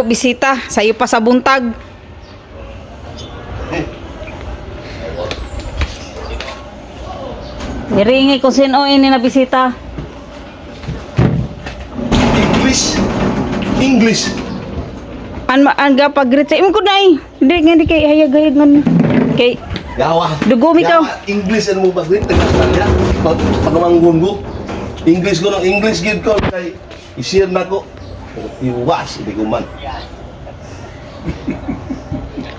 ako bisita. Sa'yo pa sa buntag. Iringi ko sino ini na bisita. English. An pag-greet sa imo ko dai. Hindi kay hayag-hayag ngan. Kay Yawa. Dugumi ka. English ano mo ba din? Taga-Australia. Pagmanggun ko. English ko ng English gid ko kay i-share na ko. Iwas, hindi ko man.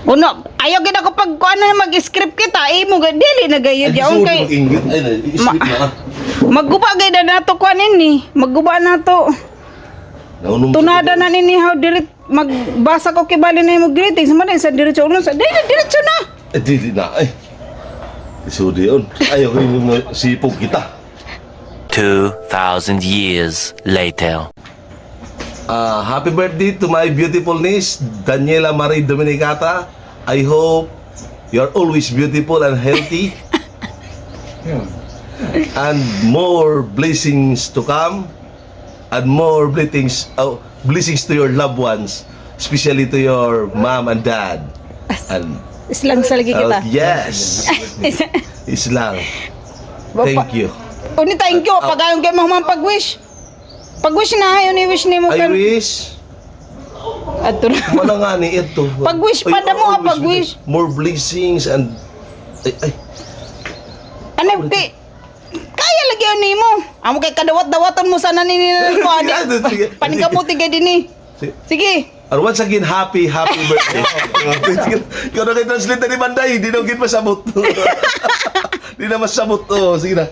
Uno, ayaw gid ako pag kuan na mag-script kita, imo ga dili na gayud yaon kay English. Ay, i-script na. magguba gay na nato kuan ni. Magguba nato. Tunada na nini how direct magbasa ko kay bali na imong greetings man sa diretso ulo sa diretso na. Dili na ay. Isudi yun. Ayaw ko yung sipog kita. 2,000 years later. Happy birthday to my beautiful niece, Daniela Marie Dominicata. I hope you're always beautiful and healthy. And more blessings to come. And more blessings to your loved ones. Especially to your mom and dad. And Islang sa lagi kita. yes. Islang. Thank you. Uni thank you pagayon kay mo man pag-wish. Pag-wish na ayon i-wish nimo I kan. wish Adto. wala nga ni ito. Pag-wish pa na mo, Always pag-wish. more blessings and ay. Ano kay kaya lagi yun nimo. Amo kay kadawat-dawaton mo sana ni ko ani. Sige. Panikamuti kay dinhi. Sige. And once again, happy birthday. Kaya na kayo translate na ni Manday, di na masabot. Di na masabot. Oh, sige na.